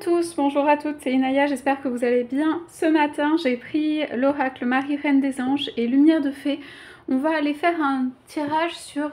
tous, bonjour à toutes, c'est Inaya, j'espère que vous allez bien. Ce matin, j'ai pris l'oracle Marie-Reine des Anges et Lumière de Fée. On va aller faire un tirage sur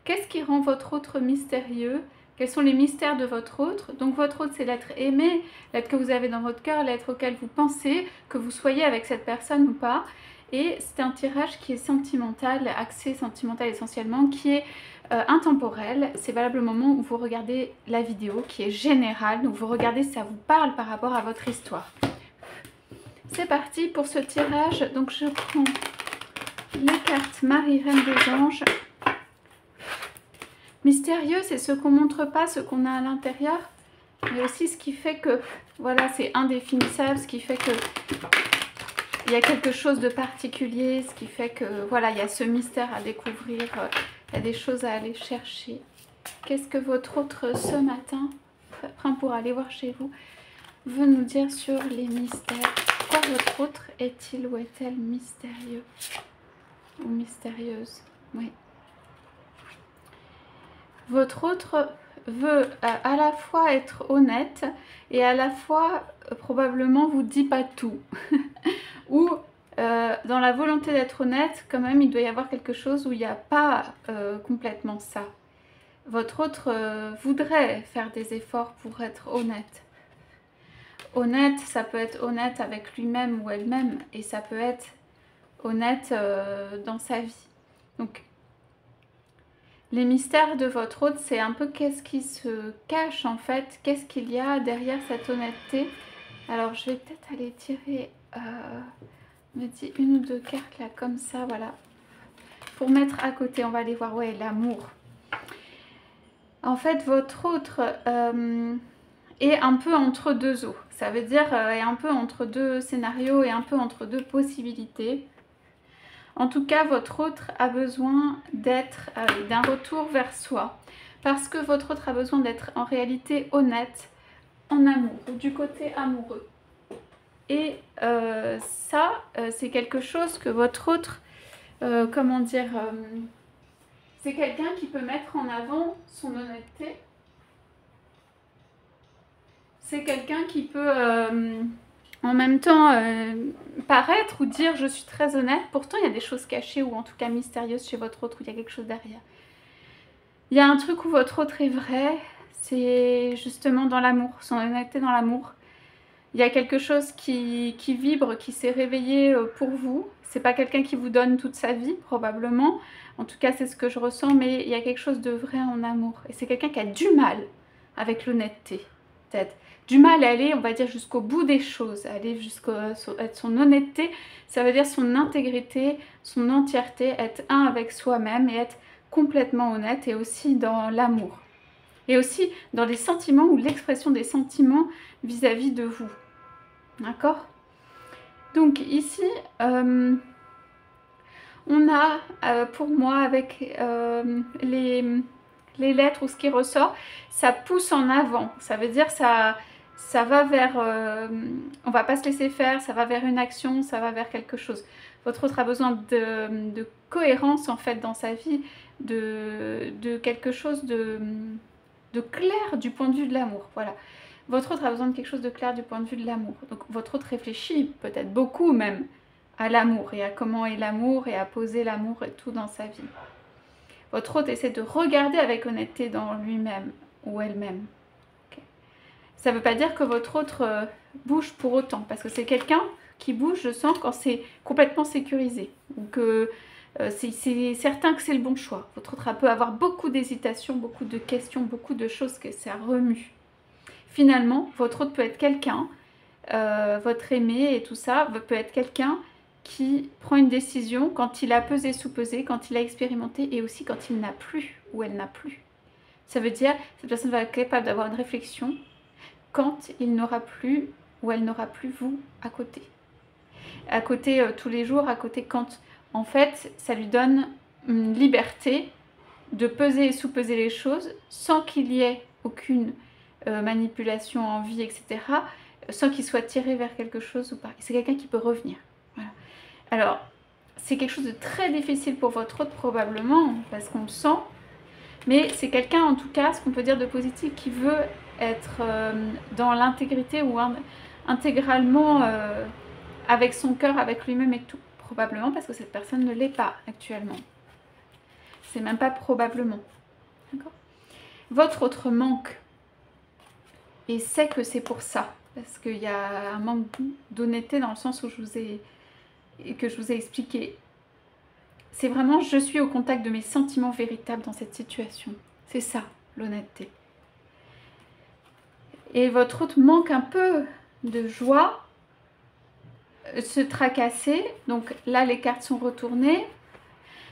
qu'est-ce qui rend votre autre mystérieux, quels sont les mystères de votre autre. Donc votre autre, c'est l'être aimé, l'être que vous avez dans votre cœur, l'être auquel vous pensez, que vous soyez avec cette personne ou pas. Et c'est un tirage qui est sentimental, axé sentimental essentiellement, qui est intemporel. C'est valable au moment où vous regardez la vidéo, qui est générale, donc vous regardez si ça vous parle par rapport à votre histoire. C'est parti pour ce tirage. Donc je prends les cartes Marie-Reine des Anges. Mystérieux, c'est ce qu'on montre pas, ce qu'on a à l'intérieur, mais aussi ce qui fait que, voilà, c'est indéfinissable, ce qui fait que il y a quelque chose de particulier, ce qui fait que, voilà, il y a ce mystère à découvrir, il y a des choses à aller chercher. Qu'est-ce que votre autre, ce matin, pour aller voir chez vous, veut nous dire sur les mystères? Pourquoi votre autre est-il ou est-elle mystérieux ou mystérieuse? Oui. Votre autre veut à la fois être honnête et à la fois probablement vous dit pas tout. Ou dans la volonté d'être honnête, quand même, il doit y avoir quelque chose où il n'y a pas complètement ça. Votre autre voudrait faire des efforts pour être honnête. Honnête, ça peut être honnête avec lui-même ou elle-même, et ça peut être honnête dans sa vie. Donc, les mystères de votre autre, c'est un peu qu'est-ce qui se cache en fait, qu'est-ce qu'il y a derrière cette honnêteté. Alors, je vais peut-être aller tirer... me dit une ou deux cartes là comme ça, voilà, pour mettre à côté. On va aller voir, ouais, l'amour. En fait, votre autre est un peu entre deux eaux, ça veut dire est un peu entre deux scénarios et un peu entre deux possibilités. En tout cas, votre autre a besoin d'être d'un retour vers soi, parce que votre autre a besoin d'être en réalité honnête en amour, ou du côté amoureux. Et ça, c'est quelque chose que votre autre, comment dire, c'est quelqu'un qui peut mettre en avant son honnêteté. C'est quelqu'un qui peut en même temps paraître ou dire je suis très honnête. Pourtant, il y a des choses cachées ou en tout cas mystérieuses chez votre autre, où il y a quelque chose derrière. Il y a un truc où votre autre est vrai, c'est justement dans l'amour, son honnêteté dans l'amour. Il y a quelque chose qui vibre, qui s'est réveillé pour vous. C'est pas quelqu'un qui vous donne toute sa vie, probablement. En tout cas, c'est ce que je ressens, mais il y a quelque chose de vrai en amour. Et c'est quelqu'un qui a du mal avec l'honnêteté, peut-être. Du mal à aller, on va dire, jusqu'au bout des choses, aller jusqu'à son honnêteté. Ça veut dire son intégrité, son entièreté, être un avec soi-même et être complètement honnête, et aussi dans l'amour. Et aussi dans les sentiments ou l'expression des sentiments vis-à-vis de vous. D'accord? Donc ici, on a pour moi avec les lettres ou ce qui ressort, ça pousse en avant. Ça veut dire ça va vers... on va pas se laisser faire, ça va vers une action, ça va vers quelque chose. Votre autre a besoin de cohérence en fait dans sa vie, de quelque chose de clair du point de vue de l'amour. Voilà. Votre autre a besoin de quelque chose de clair du point de vue de l'amour. Donc votre autre réfléchit peut-être beaucoup même à l'amour et à comment est l'amour et à poser l'amour et tout dans sa vie. Votre autre essaie de regarder avec honnêteté dans lui-même ou elle-même. Okay. Ça ne veut pas dire que votre autre bouge pour autant, parce que c'est quelqu'un qui bouge, je sens, quand c'est complètement sécurisé, ou que c'est certain que c'est le bon choix. Votre autre peut avoir beaucoup d'hésitations, beaucoup de questions, beaucoup de choses que ça remue. Finalement, votre autre peut être quelqu'un, votre aimé et tout ça, peut être quelqu'un qui prend une décision quand il a pesé, sous-pesé, quand il a expérimenté et aussi quand il n'a plus ou elle n'a plus. Ça veut dire que cette personne va être capable d'avoir une réflexion quand il n'aura plus ou elle n'aura plus vous à côté. À côté tous les jours, à côté quand, en fait, ça lui donne une liberté de peser et sous-peser les choses sans qu'il y ait aucune manipulation, envie, etc., sans qu'il soit tiré vers quelque chose ou pas. C'est quelqu'un qui peut revenir. Voilà. Alors, c'est quelque chose de très difficile pour votre autre, probablement, parce qu'on le sent, mais c'est quelqu'un, en tout cas, ce qu'on peut dire de positif, qui veut être dans l'intégrité ou intégralement avec son cœur, avec lui-même et tout. Probablement parce que cette personne ne l'est pas actuellement. C'est même pas probablement. D'accord ? Votre autre manque, et c'est que c'est pour ça, parce qu'il y a un manque d'honnêteté dans le sens où je vous ai expliqué. C'est vraiment, je suis au contact de mes sentiments véritables dans cette situation. C'est ça, l'honnêteté. Et votre autre manque un peu de joie, se tracasser. Donc là, les cartes sont retournées.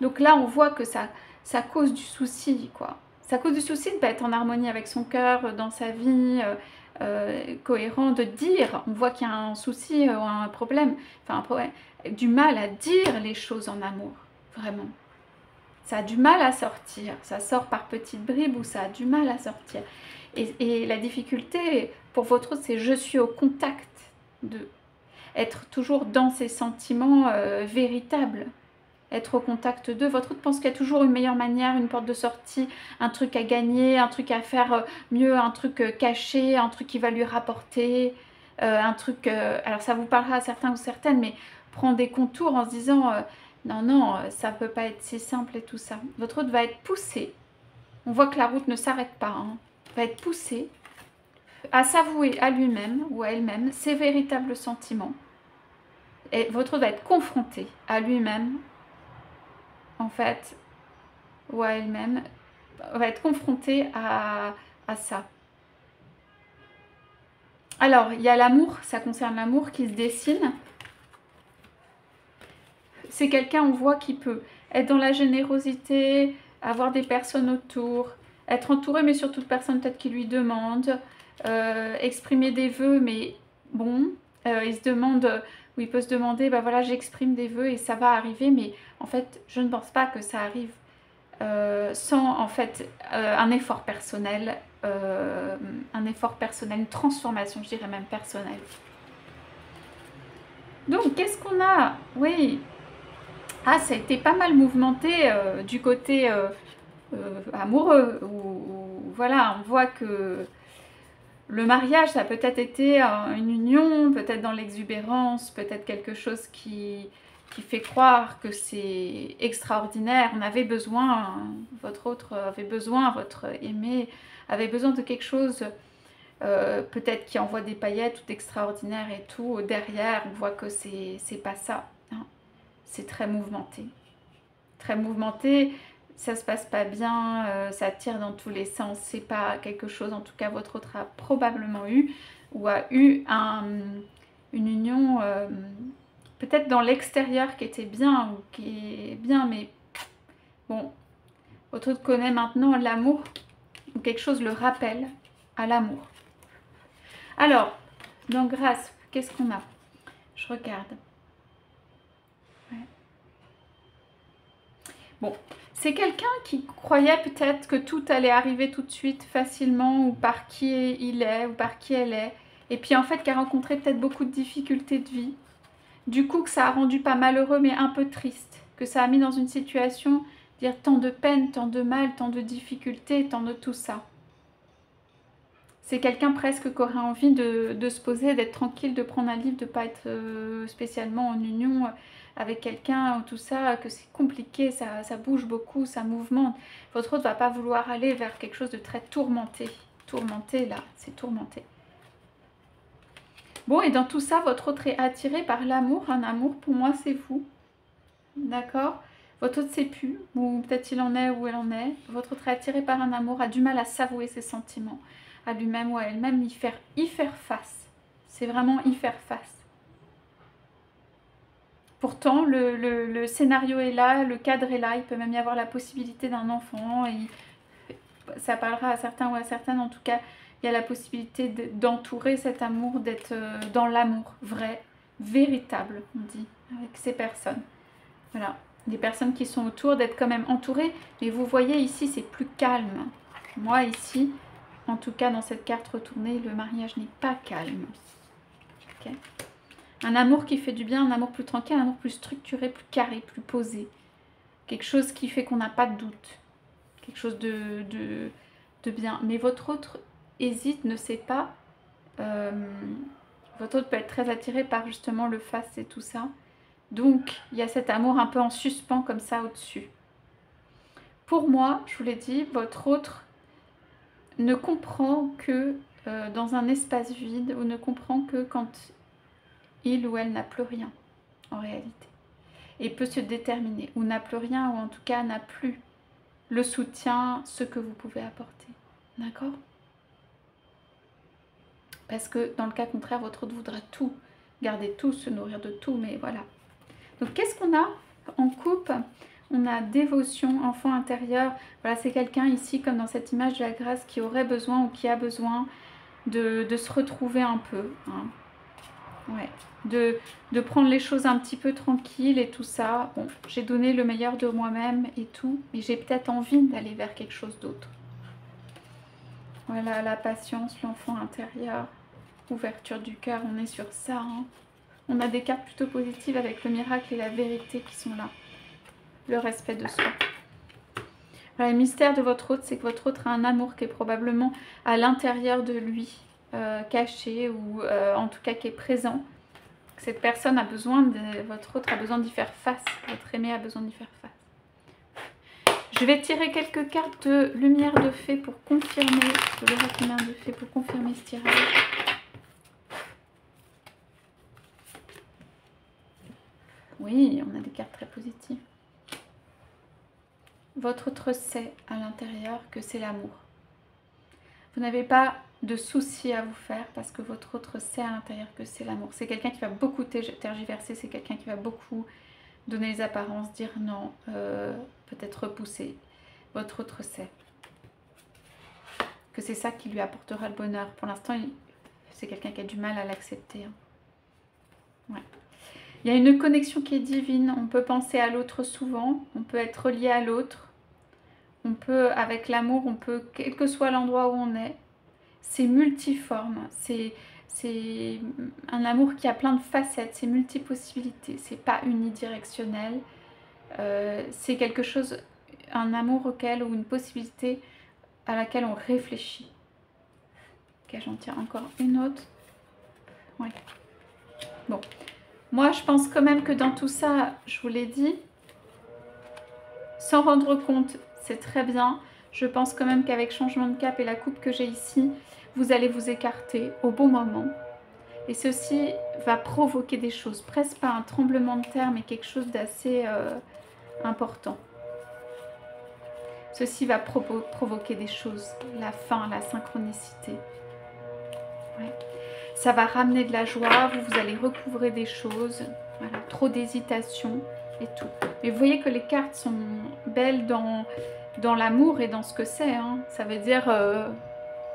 Donc là, on voit que ça cause du souci, quoi. Ça cause du souci de ne pas être en harmonie avec son cœur, dans sa vie, cohérent, de dire. On voit qu'il y a un souci, un problème, enfin un problème, du mal à dire les choses en amour, vraiment. Ça a du mal à sortir, ça sort par petites bribes ou ça a du mal à sortir. Et la difficulté pour votre autre, c'est je suis au contact de être toujours dans ses sentiments véritables, être au contact d'eux. Votre autre pense qu'il y a toujours une meilleure manière, une porte de sortie, un truc à gagner, un truc à faire mieux, un truc caché, un truc qui va lui rapporter, un truc... alors ça vous parlera à certains ou certaines, mais prendre des contours en se disant non, non, ça ne peut pas être si simple et tout ça. Votre autre va être poussé. On voit que la route ne s'arrête pas, hein. Va être poussé à s'avouer à lui-même ou à elle-même ses véritables sentiments. Et votre autre va être confronté à lui-même, en fait, ou à elle-même, va être confronté à ça. Alors, il y a l'amour, ça concerne l'amour qui se dessine. C'est quelqu'un, on voit, qui peut être dans la générosité, avoir des personnes autour, être entouré, mais surtout de personnes peut-être qui lui demandent, exprimer des vœux, mais bon, il se demande, ou il peut se demander, ben voilà, j'exprime des vœux et ça va arriver, mais en fait, je ne pense pas que ça arrive sans, en fait, un effort personnel, une transformation, je dirais même personnelle. Donc, qu'est-ce qu'on a? Oui. Ah, ça a été pas mal mouvementé du côté amoureux, où voilà, on voit que le mariage, ça a peut-être été une union, peut-être dans l'exubérance, peut-être quelque chose qui fait croire que c'est extraordinaire. On avait besoin, votre autre avait besoin, votre aimé avait besoin de quelque chose, peut-être qui envoie des paillettes ou d'extraordinaire et tout. Derrière, on voit que c'est pas ça. Hein. C'est très mouvementé. Très mouvementé. Ça se passe pas bien, ça tire dans tous les sens, c'est pas quelque chose, en tout cas votre autre a probablement eu, ou a eu une union peut-être dans l'extérieur qui était bien, ou qui est bien, mais bon, votre autre connaît maintenant l'amour, ou quelque chose le rappelle à l'amour. Alors, dans grâce, qu'est-ce qu'on a? Je regarde. Ouais. Bon, c'est quelqu'un qui croyait peut-être que tout allait arriver tout de suite facilement, ou par qui il est, ou par qui elle est, et puis en fait qui a rencontré peut-être beaucoup de difficultés de vie, du coup que ça a rendu pas malheureux mais un peu triste, que ça a mis dans une situation, dire tant de peine, tant de mal, tant de difficultés, tant de tout ça. C'est quelqu'un presque qui aurait envie de se poser, d'être tranquille, de prendre un livre, de ne pas être spécialement en union avec quelqu'un ou tout ça, que c'est compliqué, ça bouge beaucoup, ça mouvemente. Votre autre ne va pas vouloir aller vers quelque chose de très tourmenté. Tourmenté, là, c'est tourmenté. Bon, et dans tout ça, votre autre est attiré par l'amour. Un amour, pour moi, c'est vous. D'accord ? Votre autre ne sait plus, ou peut-être il en est ou elle en est. Votre autre est attiré par un amour, a du mal à s'avouer ses sentiments à lui-même ou à elle-même, y faire face. C'est vraiment y faire face. Pourtant, le scénario est là, le cadre est là, il peut même y avoir la possibilité d'un enfant. Et ça parlera à certains ou à certaines, en tout cas, il y a la possibilité d'entourer cet amour, d'être dans l'amour vrai, véritable, on dit, avec ces personnes. Voilà, les personnes qui sont autour, d'être quand même entourées. Mais vous voyez ici, c'est plus calme. Moi, ici, en tout cas, dans cette carte retournée, le mariage n'est pas calme. Okay. Un amour qui fait du bien, un amour plus tranquille, un amour plus structuré, plus carré, plus posé. Quelque chose qui fait qu'on n'a pas de doute. Quelque chose de bien. Mais votre autre hésite, ne sait pas. Votre autre peut être très attiré par justement le face et tout ça. Donc, il y a cet amour un peu en suspens comme ça au-dessus. Pour moi, je vous l'ai dit, votre autre ne comprend que dans un espace vide, ou ne comprend que quand il ou elle n'a plus rien en réalité. Et peut se déterminer, ou n'a plus rien, ou en tout cas n'a plus le soutien, ce que vous pouvez apporter. D'accord? Parce que dans le cas contraire, votre autre voudra tout, garder tout, se nourrir de tout, mais voilà. Donc qu'est-ce qu'on a en couple? On a dévotion, enfant intérieur. Voilà, c'est quelqu'un ici, comme dans cette image de la grâce, qui aurait besoin ou qui a besoin de se retrouver un peu. Hein. Ouais. De prendre les choses un petit peu tranquilles et tout ça. Bon, j'ai donné le meilleur de moi-même et tout, mais j'ai peut-être envie d'aller vers quelque chose d'autre. Voilà, la patience, l'enfant intérieur, ouverture du cœur, on est sur ça. Hein. On a des cartes plutôt positives avec le miracle et la vérité qui sont là. Le respect de soi. Voilà, le mystère de votre autre, c'est que votre autre a un amour qui est probablement à l'intérieur de lui, caché ou en tout cas qui est présent. Cette personne a besoin votre autre a besoin d'y faire face. Votre aimé a besoin d'y faire face. Je vais tirer quelques cartes de lumière de fée pour confirmer. De lumière de fée pour confirmer ce tirage. Oui, on a des cartes très positives. Votre autre sait à l'intérieur que c'est l'amour. Vous n'avez pas de soucis à vous faire parce que votre autre sait à l'intérieur que c'est l'amour. C'est quelqu'un qui va beaucoup tergiverser, c'est quelqu'un qui va beaucoup donner les apparences, dire non, peut-être repousser. Votre autre sait que c'est ça qui lui apportera le bonheur. Pour l'instant, c'est quelqu'un qui a du mal à l'accepter. Hein. Ouais. Il y a une connexion qui est divine. On peut penser à l'autre souvent, on peut être relié à l'autre. On peut, avec l'amour, on peut, quel que soit l'endroit où on est, c'est multiforme, c'est un amour qui a plein de facettes, c'est multipossibilités, c'est pas unidirectionnel, c'est quelque chose, un amour auquel ou une possibilité à laquelle on réfléchit. Ok, j'en tire encore une autre. Ouais. Bon, moi je pense quand même que dans tout ça, je vous l'ai dit, sans rendre compte, c'est très bien. Je pense quand même qu'avec changement de cap et la coupe que j'ai ici, vous allez vous écarter au bon moment. Et ceci va provoquer des choses, presque pas un tremblement de terre, mais quelque chose d'assez important. Ceci va provoquer des choses, la fin, la synchronicité. Ouais. Ça va ramener de la joie, vous allez recouvrer des choses, voilà, trop d'hésitation et tout. Mais vous voyez que les cartes sont belles dans l'amour et dans ce que c'est. Hein. Ça veut dire,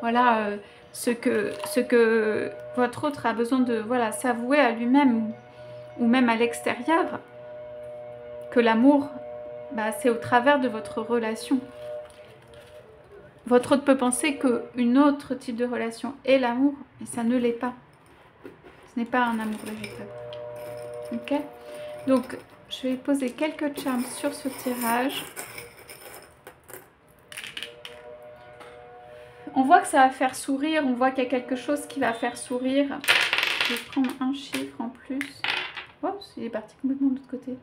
voilà, ce que votre autre a besoin de voilà, s'avouer à lui-même ou même à l'extérieur. Que l'amour, bah, c'est au travers de votre relation. Votre autre peut penser qu'une autre type de relation est l'amour, mais ça ne l'est pas. Ce n'est pas un amour véritable. Ok? Donc, je vais poser quelques charms sur ce tirage. On voit que ça va faire sourire, on voit qu'il y a quelque chose qui va faire sourire. Je vais prendre un chiffre en plus. Oups, il est parti complètement de l'autre côté.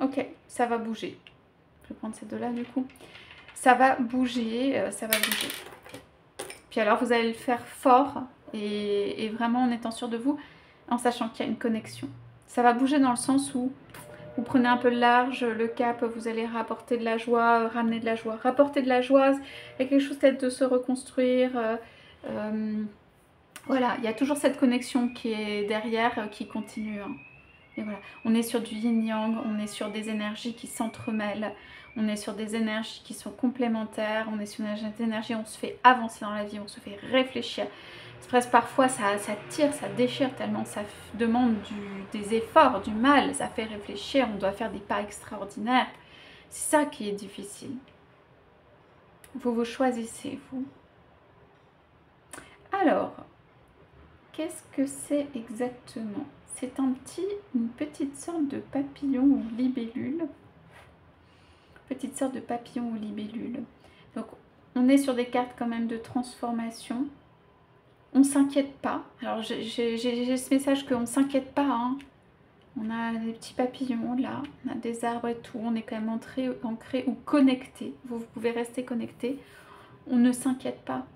Ok, ça va bouger. Je vais prendre ces deux-là du coup. Ça va bouger, ça va bouger. Puis alors, vous allez le faire fort et vraiment en étant sûr de vous, en sachant qu'il y a une connexion. Ça va bouger dans le sens où vous prenez un peu le large, le cap, vous allez rapporter de la joie, ramener de la joie. Rapporter de la joie, il y a quelque chose peut-être de se reconstruire. Voilà, il y a toujours cette connexion qui est derrière, qui continue. Hein. Et voilà, on est sur du yin-yang, on est sur des énergies qui s'entremêlent, on est sur des énergies qui sont complémentaires, on est sur des énergies, on se fait avancer dans la vie, on se fait réfléchir. C'est presque parfois ça tire, ça déchire tellement ça demande des efforts, du mal, ça fait réfléchir, on doit faire des pas extraordinaires. C'est ça qui est difficile. Vous vous choisissez, vous. Alors, qu'est-ce que c'est exactement ? C'est une petite sorte de papillon ou libellule. Petite sorte de papillon ou libellule. Donc, On est sur des cartes quand même de transformation. On ne s'inquiète pas. Alors j'ai ce message qu'on ne s'inquiète pas. Hein. On a des petits papillons là, on a des arbres et tout. On est quand même ancré ou connecté. Vous pouvez rester connecté. On ne s'inquiète pas.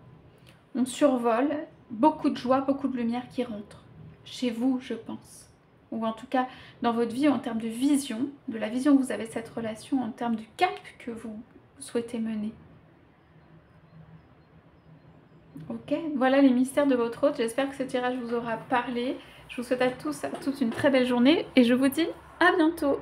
On survole. Beaucoup de joie, beaucoup de lumière qui rentre. Chez vous, je pense. Ou en tout cas, dans votre vie, en termes de vision, de la vision que vous avez de cette relation, en termes du cap que vous souhaitez mener. Ok, voilà les mystères de votre hôte. J'espère que ce tirage vous aura parlé. Je vous souhaite à tous, à toutes une très belle journée et je vous dis à bientôt.